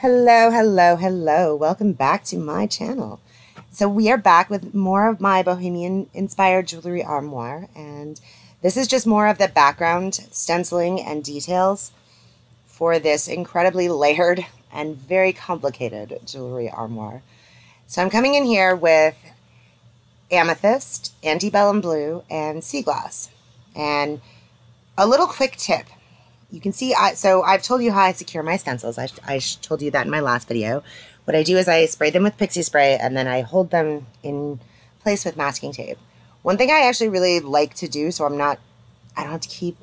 Hello, hello, hello. Welcome back to my channel. So we are back with more of my Bohemian inspired jewelry armoire, and this is just more of the background stenciling and details for this incredibly layered and very complicated jewelry armoire. So I'm coming in here with amethyst, antebellum blue, and sea glass. And a little quick tip. You can see, so I've told you how I secure my stencils. I told you that in my last video. What I do is I spray them with pixie spray and then I hold them in place with masking tape. One thing I actually really like to do, so I don't have to keep,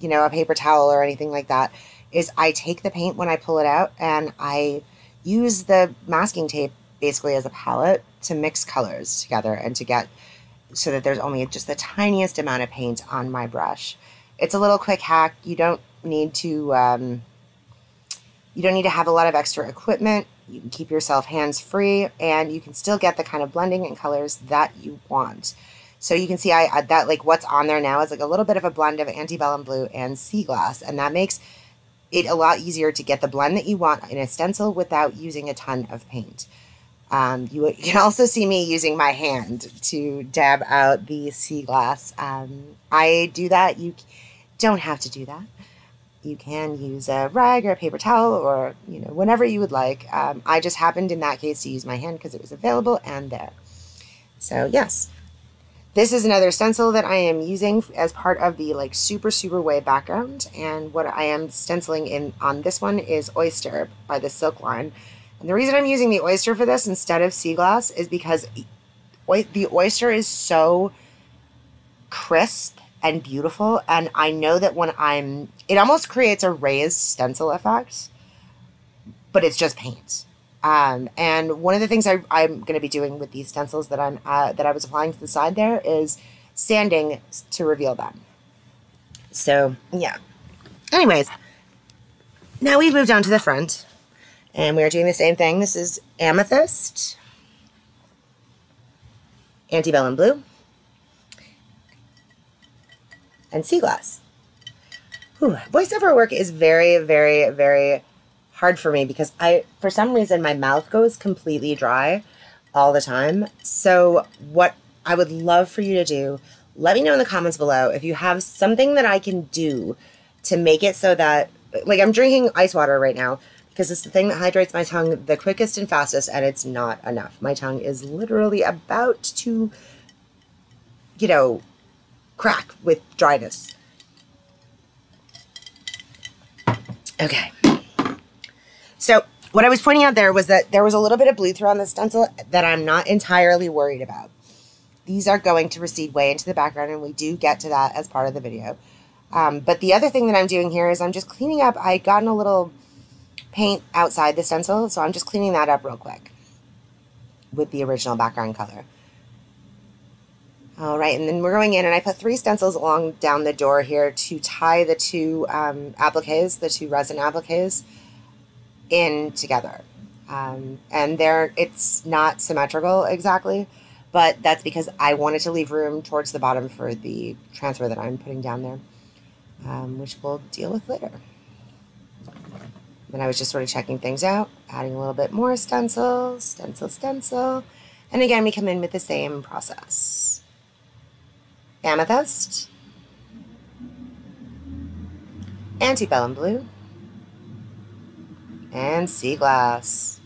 a paper towel or anything like that, is I take the paint when I pull it out and I use the masking tape basically as a palette to mix colors together and to get so that there's only just the tiniest amount of paint on my brush. It's a little quick hack. You don't need to have a lot of extra equipment. You can keep yourself hands-free and you can still get the kind of blending and colors that you want. So you can see what's on there now is like a little bit of a blend of antebellum blue and sea glass, and that makes it a lot easier to get the blend that you want in a stencil without using a ton of paint. You can also see me using my hand to dab out the sea glass. I do that. You don't have to do that. You can use a rag or a paper towel or, whenever you would like. I just happened in that case to use my hand because it was available and there. So yes, this is another stencil that I am using as part of the super, super way background. And what I am stenciling on this one is Oyster by the Silk line. And the reason I'm using the Oyster for this instead of sea glass is because the Oyster is so crisp and beautiful, and I know that it almost creates a raised stencil effect, but it's just paint. And one of the things I'm going to be doing with these stencils that I was applying to the side there is sanding to reveal them. So yeah. Anyways, now we've moved on to the front, and we are doing the same thing. This is amethyst, antebellum blue, and sea glass. Voiceover work is very, very, very hard for me because for some reason, my mouth goes completely dry all the time. So what I would love for you to do, let me know in the comments below if you have something that I can do to make it so that, I'm drinking ice water right now because it's the thing that hydrates my tongue the quickest and fastest, and it's not enough. My tongue is literally about to, crack with dryness. Okay. So what I was pointing out there was that there was a little bit of bleed through on the stencil that I'm not entirely worried about. These are going to recede way into the background, and we do get to that as part of the video. But the other thing that I'm doing here is I'm just cleaning up. I gotten a little paint outside the stencil, so I'm just cleaning that up real quick with the original background color. All right, and then we're going in, and I put 3 stencils along down the door here to tie the two appliques, the 2 resin appliques, in together. And it's not symmetrical exactly, but that's because I wanted to leave room towards the bottom for the transfer that I'm putting down there, which we'll deal with later. Then I was just sort of checking things out, adding a little bit more stencil, stencil, and again, we come in with the same process. Amethyst, antebellum blue, and sea glass.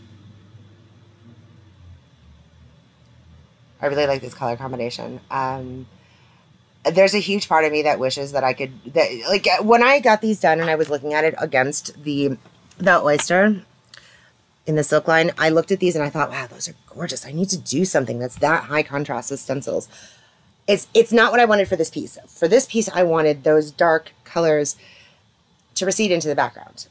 I really like this color combination. There's a huge part of me that wishes that I could, when I got these done and I was looking at it against the Oyster in the Silk line, I looked at these and I thought, wow, those are gorgeous. I need to do something that's that high contrast with stencils. It's not what I wanted for this piece. For this piece, I wanted those dark colors to recede into the background.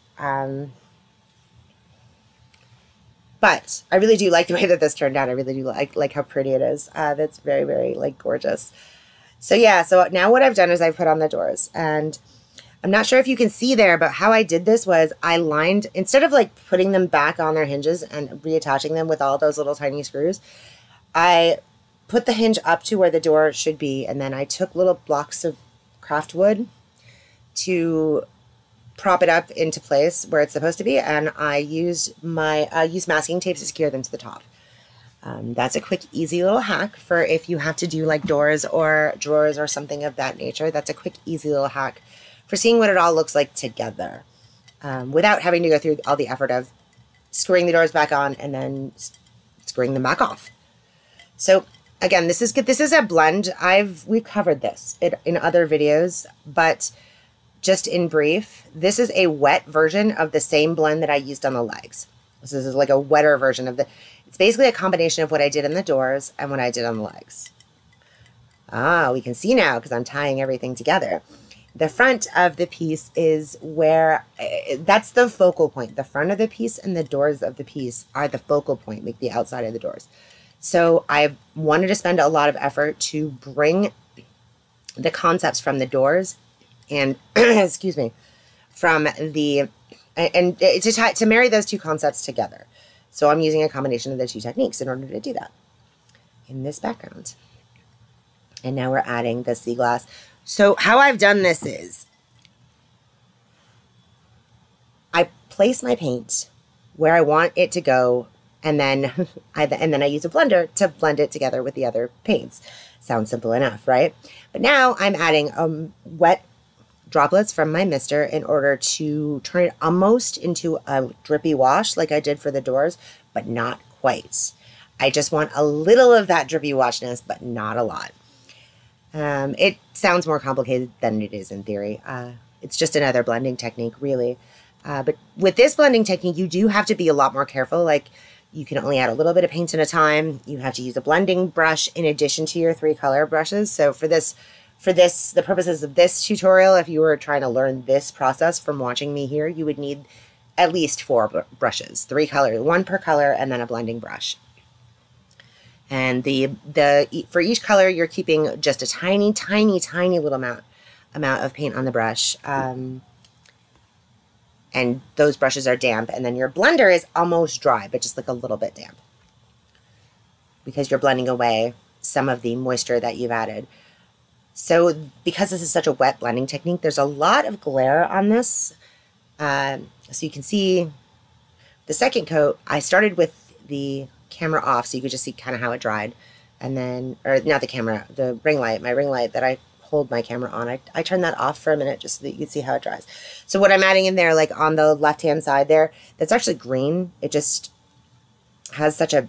But I really do like the way that this turned out. I really do like how pretty it is. That's very, very gorgeous. So yeah, so now what I've done is I've put on the doors, and I'm not sure if you can see there, but how I did this was I lined, instead of putting them back on their hinges and reattaching them with all those little tiny screws, I put the hinge up to where the door should be, and then I took little blocks of craft wood to prop it up into place where it's supposed to be, and I used masking tape to secure them to the top. That's a quick, easy little hack for if you have to do like doors or drawers or something of that nature. That's a quick, easy little hack for seeing what it all looks like together, without having to go through all the effort of screwing the doors back on and then screwing them back off. So again, this is a blend. We've covered this in other videos, but just in brief, this is a wet version of the same blend that I used on the legs. This is like a wetter version of it's basically a combination of what I did in the doors and what I did on the legs. We can see now because I'm tying everything together. The front of the piece is where, that's the focal point. The front of the piece and the doors of the piece are the focal point, like the outside of the doors. So I wanted to spend a lot of effort to bring the concepts from the doors and, excuse me, from the, and to marry those two concepts together. So I'm using a combination of the two techniques in order to do that in this background. And now we're adding the sea glass. So how I've done this is I place my paint where I want it to go, and then I use a blender to blend it together with the other paints. Sounds simple enough, right? But now I'm adding wet droplets from my mister in order to turn it almost into a drippy wash like I did for the doors, but not quite. I just want a little of that drippy washness, but not a lot. It sounds more complicated than it is in theory. It's just another blending technique, really. But with this blending technique, you do have to be a lot more careful. Like, you can only add a little bit of paint at a time. You have to use a blending brush in addition to your 3 color brushes. So for the purposes of this tutorial, if you were trying to learn this process from watching me here, you would need at least 4 brushes, 3 colors, 1 per color, and then a blending brush. And for each color, you're keeping just a tiny, tiny, tiny little amount of paint on the brush. And those brushes are damp. And then your blender is almost dry, but just like a little bit damp, because you're blending away some of the moisture that you've added. So because this is such a wet blending technique, there's a lot of glare on this. So you can see the second coat, I started with the camera off so you could just see kind of how it dried. And then, or not the camera, the ring light, my ring light that I hold my camera on. I turned that off for a minute just so that you can see how it dries. So what I'm adding in there, like on the left-hand side there, that's actually green. It just has such a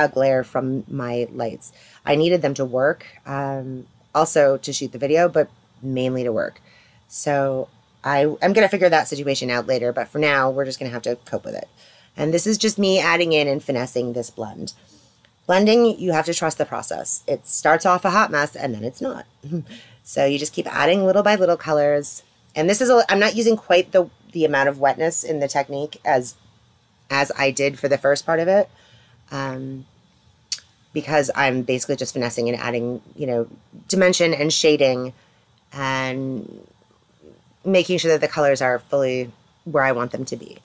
glare from my lights. I needed them to work, also to shoot the video, but mainly to work. So I'm going to figure that situation out later, but for now, we're just going to have to cope with it. And this is just me adding in and finessing this blend. Blending, you have to trust the process. It starts off a hot mess and then it's not. So you just keep adding little by little colors. And this is, I'm not using quite the amount of wetness in the technique as I did for the first part of it. Because I'm basically just finessing and adding, you know, dimension and shading and making sure that the colors are fully where I want them to be.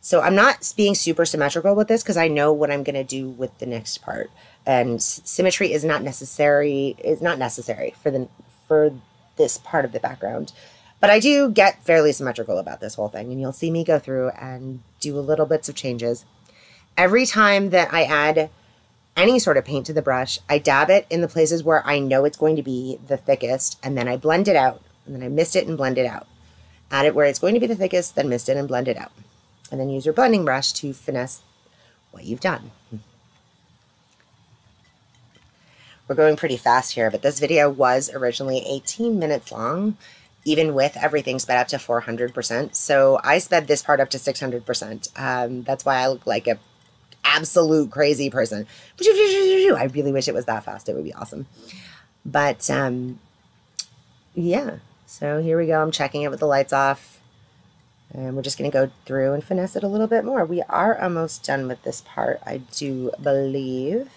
So I'm not being super symmetrical with this because I know what I'm going to do with the next part. And symmetry is not necessary. It's not necessary for this part of the background. But I do get fairly symmetrical about this whole thing. And you'll see me go through and do a little bits of changes. Every time that I add any sort of paint to the brush, I dab it in the places where I know it's going to be the thickest. And then I blend it out. And then I mist it and blend it out. Add it where it's going to be the thickest, then mist it and blend it out. And then use your blending brush to finesse what you've done. We're going pretty fast here, but this video was originally 18 minutes long, even with everything sped up to 400%. So I sped this part up to 600%. That's why I look like an absolute crazy person. I really wish it was that fast. It would be awesome. But yeah, so here we go. I'm checking it with the lights off. And we're just going to go through and finesse it a little bit more. We are almost done with this part, I do believe.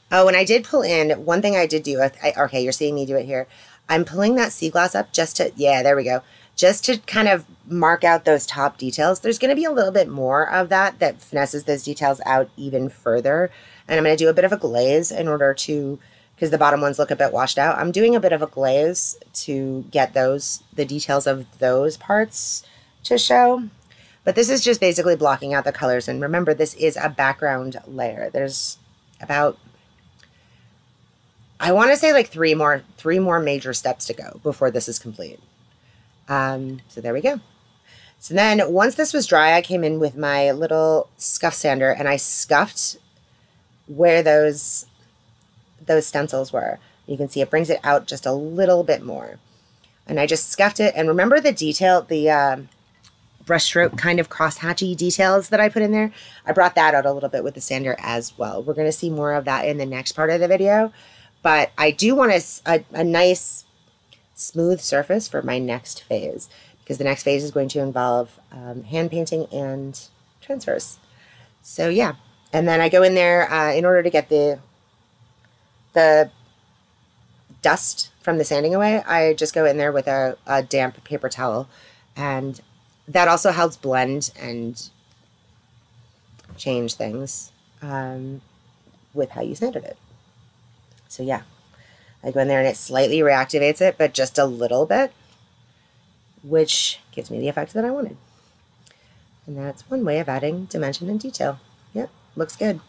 Oh, and I did pull in, one thing I did do, okay, you're seeing me do it here. I'm pulling that sea glass up just to, yeah, there we go. Just to kind of mark out those top details. There's going to be a little bit more of that finesses those details out even further. And I'm going to do a bit of a glaze in order to because the bottom ones look a bit washed out. I'm doing a bit of a glaze to get the details of those parts to show. But this is just basically blocking out the colors. And remember, this is a background layer. There's about, I want to say like three more major steps to go before this is complete. So there we go. So then once this was dry, I came in with my little scuff sander and I scuffed where those stencils were. You can see it brings it out just a little bit more. And I just scuffed it. And remember the detail, the brushstroke kind of crosshatchy details that I put in there? I brought that out a little bit with the sander as well. We're going to see more of that in the next part of the video. But I do want a nice smooth surface for my next phase, because the next phase is going to involve hand painting and transfers. So yeah. And then I go in there in order to get the dust from the sanding away. I just go in there with a damp paper towel, and that also helps blend and change things with how you sanded it. So yeah, I go in there and it slightly reactivates it, but just a little bit, which gives me the effect that I wanted. And that's one way of adding dimension and detail. Yep, looks good.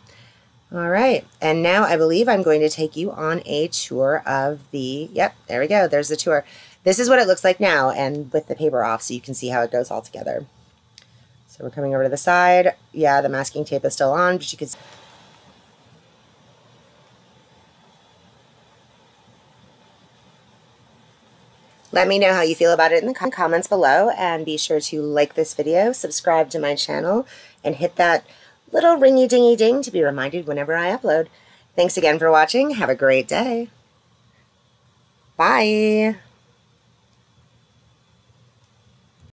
All right, and now I believe I'm going to take you on a tour of the, yep, there we go, there's the tour. This is what it looks like now, and with the paper off, so you can see how it goes all together. So we're coming over to the side. Yeah, the masking tape is still on, but you can see. Let me know how you feel about it in the comments below, and be sure to like this video, subscribe to my channel, and hit that little ringy dingy ding to be reminded whenever I upload. Thanks again for watching. Have a great day. Bye.